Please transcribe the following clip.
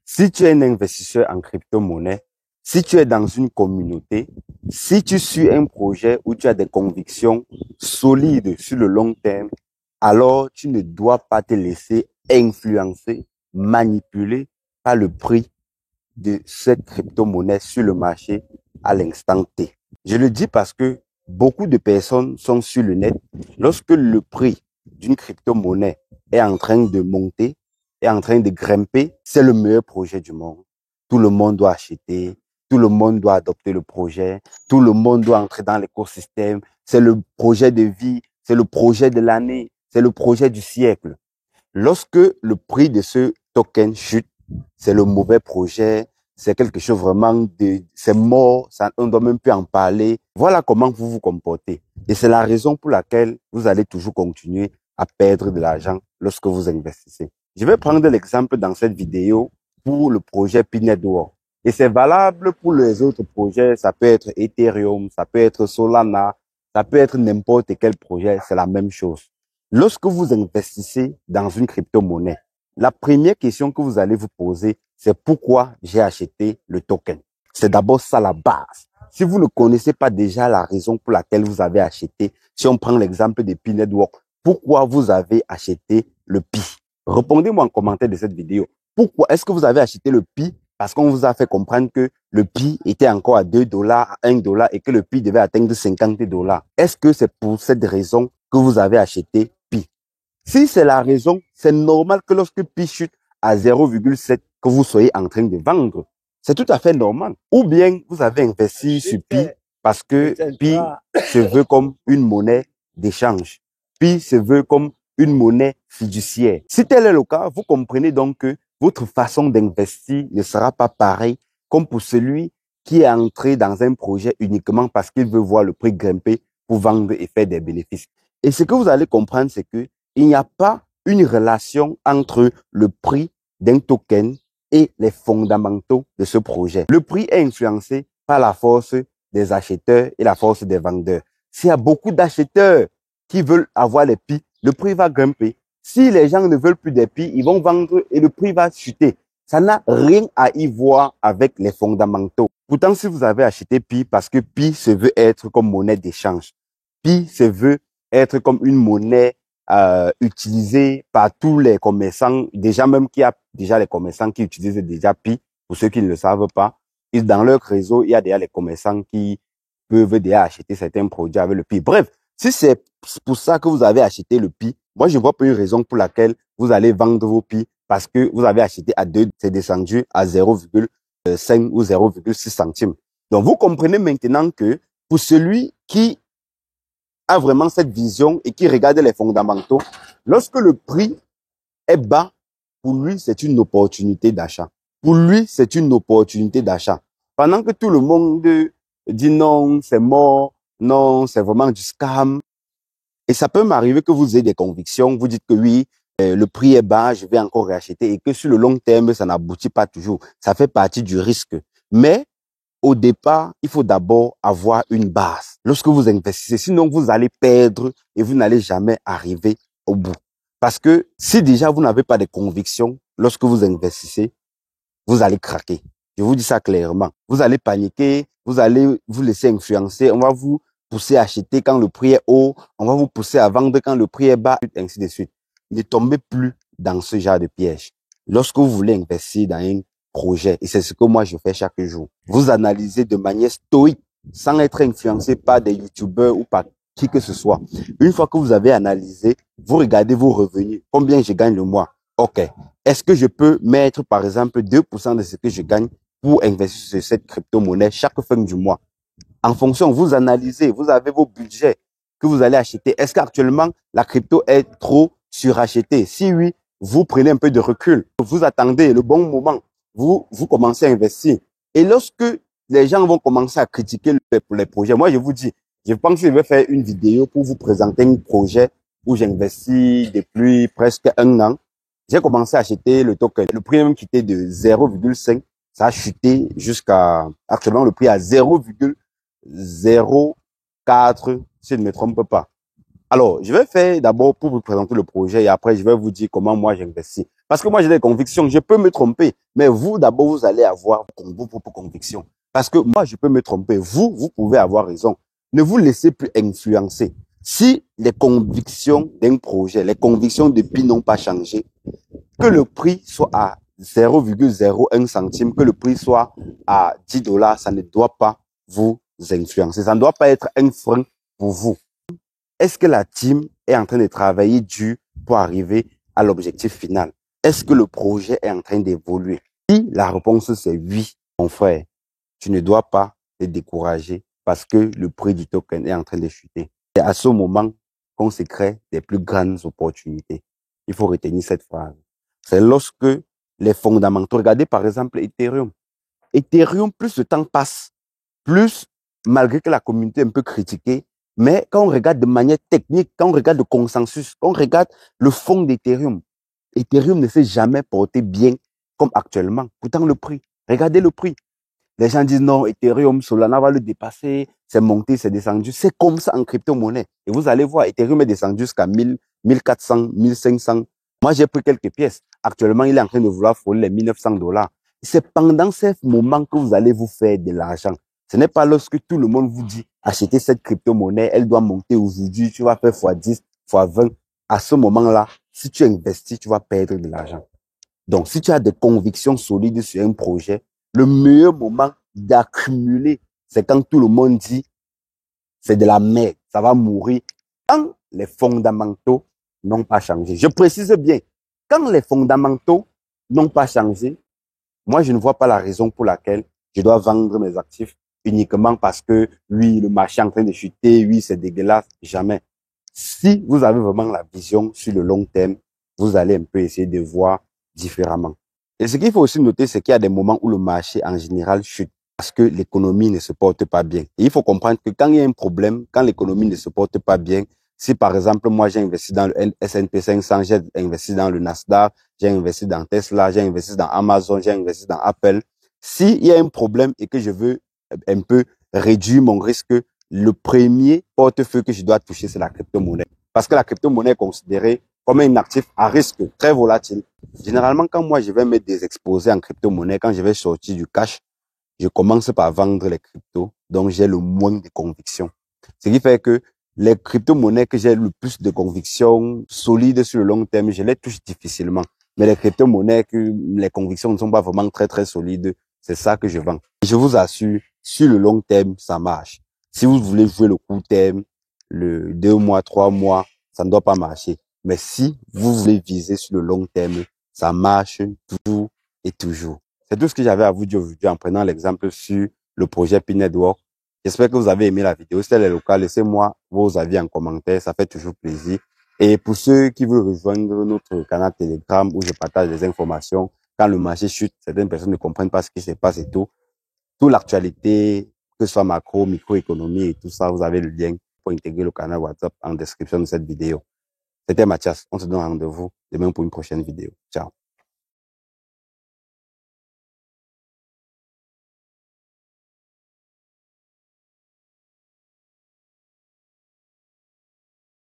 Si tu es un investisseur en crypto-monnaie, si tu es dans une communauté, si tu suis un projet où tu as des convictions solides sur le long terme, alors tu ne dois pas te laisser influencer, manipuler par le prix de cette crypto-monnaie sur le marché à l'instant T. Je le dis parce que beaucoup de personnes sont sur le net. Lorsque le prix d'une crypto-monnaie est en train de monter, est en train de grimper, c'est le meilleur projet du monde. Tout le monde doit acheter, tout le monde doit adopter le projet, tout le monde doit entrer dans l'écosystème. C'est le projet de vie, c'est le projet de l'année, c'est le projet du siècle. Lorsque le prix de ce token chute, c'est le mauvais projet, c'est quelque chose vraiment de, c'est mort, ça, on ne doit même plus en parler. Voilà comment vous vous comportez. Et c'est la raison pour laquelle vous allez toujours continuer à perdre de l'argent lorsque vous investissez. Je vais prendre l'exemple dans cette vidéo pour le projet P-Network. Et c'est valable pour les autres projets. Ça peut être Ethereum, ça peut être Solana, ça peut être n'importe quel projet. C'est la même chose. Lorsque vous investissez dans une crypto-monnaie, la première question que vous allez vous poser, c'est pourquoi j'ai acheté le token. C'est d'abord ça la base. Si vous ne connaissez pas déjà la raison pour laquelle vous avez acheté, si on prend l'exemple de P-Network, pourquoi vous avez acheté le Pi? Répondez-moi en commentaire de cette vidéo. Pourquoi est-ce que vous avez acheté le Pi? Parce qu'on vous a fait comprendre que le Pi était encore à 2 dollars, à 1 dollar et que le Pi devait atteindre 50 dollars. Est-ce que c'est pour cette raison que vous avez acheté Pi? Si c'est la raison, c'est normal que lorsque Pi chute à 0,7, que vous soyez en train de vendre. C'est tout à fait normal. Ou bien vous avez investi sur Pi parce que Pi se veut comme une monnaie d'échange. Pi se veut comme une monnaie fiduciaire. Si tel est le cas, vous comprenez donc que votre façon d'investir ne sera pas pareille comme pour celui qui est entré dans un projet uniquement parce qu'il veut voir le prix grimper pour vendre et faire des bénéfices. Et ce que vous allez comprendre, c'est que il n'y a pas une relation entre le prix d'un token et les fondamentaux de ce projet. Le prix est influencé par la force des acheteurs et la force des vendeurs. S'il y a beaucoup d'acheteurs qui veulent avoir les Pi, le prix va grimper. Si les gens ne veulent plus des Pi, ils vont vendre et le prix va chuter. Ça n'a rien à y voir avec les fondamentaux. Pourtant, si vous avez acheté Pi parce que Pi se veut être comme monnaie d'échange, Pi se veut être comme une monnaie utilisée par tous les commerçants, déjà même qu'il y a déjà les commerçants qui utilisent déjà Pi, pour ceux qui ne le savent pas. Et dans leur réseau, il y a déjà les commerçants qui peuvent déjà acheter certains produits avec le Pi. Bref, si c'est pour ça que vous avez acheté le Pi, moi je ne vois pas une raison pour laquelle vous allez vendre vos Pi parce que vous avez acheté à 2, c'est descendu à 0,5 ou 0,6 centimes. Donc vous comprenez maintenant que pour celui qui a vraiment cette vision et qui regarde les fondamentaux, lorsque le prix est bas, pour lui, c'est une opportunité d'achat. Pour lui, c'est une opportunité d'achat. Pendant que tout le monde dit non, c'est mort, non, c'est vraiment du scam. Et ça peut m'arriver que vous ayez des convictions, vous dites que oui, le prix est bas, je vais encore racheter et que sur le long terme, ça n'aboutit pas toujours. Ça fait partie du risque. Mais au départ, il faut d'abord avoir une base lorsque vous investissez. Sinon, vous allez perdre et vous n'allez jamais arriver au bout. Parce que si déjà vous n'avez pas de conviction lorsque vous investissez, vous allez craquer. Je vous dis ça clairement. Vous allez paniquer, vous allez vous laisser influencer. On va vous pousser à acheter quand le prix est haut. On va vous pousser à vendre quand le prix est bas, ainsi de suite. Ne tombez plus dans ce genre de piège. Lorsque vous voulez investir dans un projet, et c'est ce que moi je fais chaque jour, vous analysez de manière stoïque, sans être influencé par des youtubeurs ou par qui que ce soit. Une fois que vous avez analysé, vous regardez vos revenus, combien je gagne le mois. OK. Est-ce que je peux mettre, par exemple, 2% de ce que je gagne pour investir sur cette crypto-monnaie chaque fin du mois? En fonction, vous analysez, vous avez vos budgets que vous allez acheter. Est-ce qu'actuellement, la crypto est trop surachetée? Si oui, vous prenez un peu de recul. Vous attendez le bon moment. Vous commencez à investir. Et lorsque les gens vont commencer à critiquer les projets, moi, je vous dis, je pense que je vais faire une vidéo pour vous présenter un projet où j'investis depuis presque un an. J'ai commencé à acheter le token. Le prix même quitté de 0,5. Ça a chuté jusqu'à, actuellement, le prix à 0,04, si je ne me trompe pas. Alors, je vais faire d'abord pour vous présenter le projet et après, je vais vous dire comment moi j'investis. Parce que moi, j'ai des convictions. Je peux me tromper. Mais vous, d'abord, vous allez avoir vos propres convictions. Parce que moi, je peux me tromper. Vous pouvez avoir raison. Ne vous laissez plus influencer. Si les convictions d'un projet, les convictions depuis n'ont pas changé, que le prix soit à 0,01 centime, que le prix soit à 10 dollars, ça ne doit pas vous influencer. Ça ne doit pas être un frein pour vous. Est-ce que la team est en train de travailler dur pour arriver à l'objectif final? Est-ce que le projet est en train d'évoluer? Si la réponse c'est oui, mon frère, tu ne dois pas te décourager parce que le prix du token est en train de chuter. C'est à ce moment qu'on se crée des plus grandes opportunités. Il faut retenir cette phrase. C'est lorsque les fondamentaux, regardez par exemple Ethereum. Ethereum, plus le temps passe, plus, malgré que la communauté est un peu critiquée, mais quand on regarde de manière technique, quand on regarde le consensus, quand on regarde le fond d'Ethereum, Ethereum ne s'est jamais porté bien comme actuellement. Pourtant, le prix, regardez le prix. Les gens disent non, Ethereum, Solana va le dépasser, c'est monté, c'est descendu. C'est comme ça en crypto-monnaie. Et vous allez voir, Ethereum est descendu jusqu'à 1000, 1400, 1500. Moi, j'ai pris quelques pièces. Actuellement, il est en train de vouloir frôler les 1900 dollars. C'est pendant ces moments que vous allez vous faire de l'argent. Ce n'est pas lorsque tout le monde vous dit, achetez cette crypto-monnaie, elle doit monter aujourd'hui, tu vas faire x10, x20. À ce moment-là, si tu investis, tu vas perdre de l'argent. Donc, si tu as des convictions solides sur un projet, le meilleur moment d'accumuler, c'est quand tout le monde dit, c'est de la merde, ça va mourir. Quand les fondamentaux n'ont pas changé. Je précise bien, quand les fondamentaux n'ont pas changé, moi, je ne vois pas la raison pour laquelle je dois vendre mes actifs uniquement parce que, oui, le marché est en train de chuter, oui, c'est dégueulasse. Jamais. Si vous avez vraiment la vision sur le long terme, vous allez un peu essayer de voir différemment. Et ce qu'il faut aussi noter, c'est qu'il y a des moments où le marché en général chute parce que l'économie ne se porte pas bien. Et il faut comprendre que quand il y a un problème, quand l'économie ne se porte pas bien, si par exemple moi j'ai investi dans le S&P 500, j'ai investi dans le Nasdaq, j'ai investi dans Tesla, j'ai investi dans Amazon, j'ai investi dans Apple, s'il y a un problème et que je veux un peu réduire mon risque, le premier portefeuille que je dois toucher, c'est la crypto-monnaie. Parce que la crypto-monnaie est considérée comme un actif à risque très volatile. Généralement, quand moi je vais mettre des exposés en crypto-monnaie, quand je vais sortir du cash, je commence par vendre les cryptos, donc j'ai le moins de conviction. Ce qui fait que les crypto-monnaies que j'ai le plus de conviction solides sur le long terme, je les touche difficilement. Mais les crypto-monnaies que les convictions ne sont pas vraiment très, très solides, c'est ça que je vends. Et je vous assure, sur le long terme, ça marche. Si vous voulez jouer le court terme, le 2 mois, 3 mois, ça ne doit pas marcher. Mais si vous voulez viser sur le long terme, ça marche toujours et toujours. C'est tout ce que j'avais à vous dire aujourd'hui en prenant l'exemple sur le projet P-Network. J'espère que vous avez aimé la vidéo. Si elle est locale, laissez-moi vos avis en commentaire. Ça fait toujours plaisir. Et pour ceux qui veulent rejoindre notre canal Telegram où je partage des informations, quand le marché chute, certaines personnes ne comprennent pas ce qui se passe et tout. Toute l'actualité, que ce soit macro, microéconomie et tout ça, vous avez le lien pour intégrer le canal WhatsApp en description de cette vidéo. C'était Mathias. On se donne rendez-vous demain pour une prochaine vidéo. Ciao.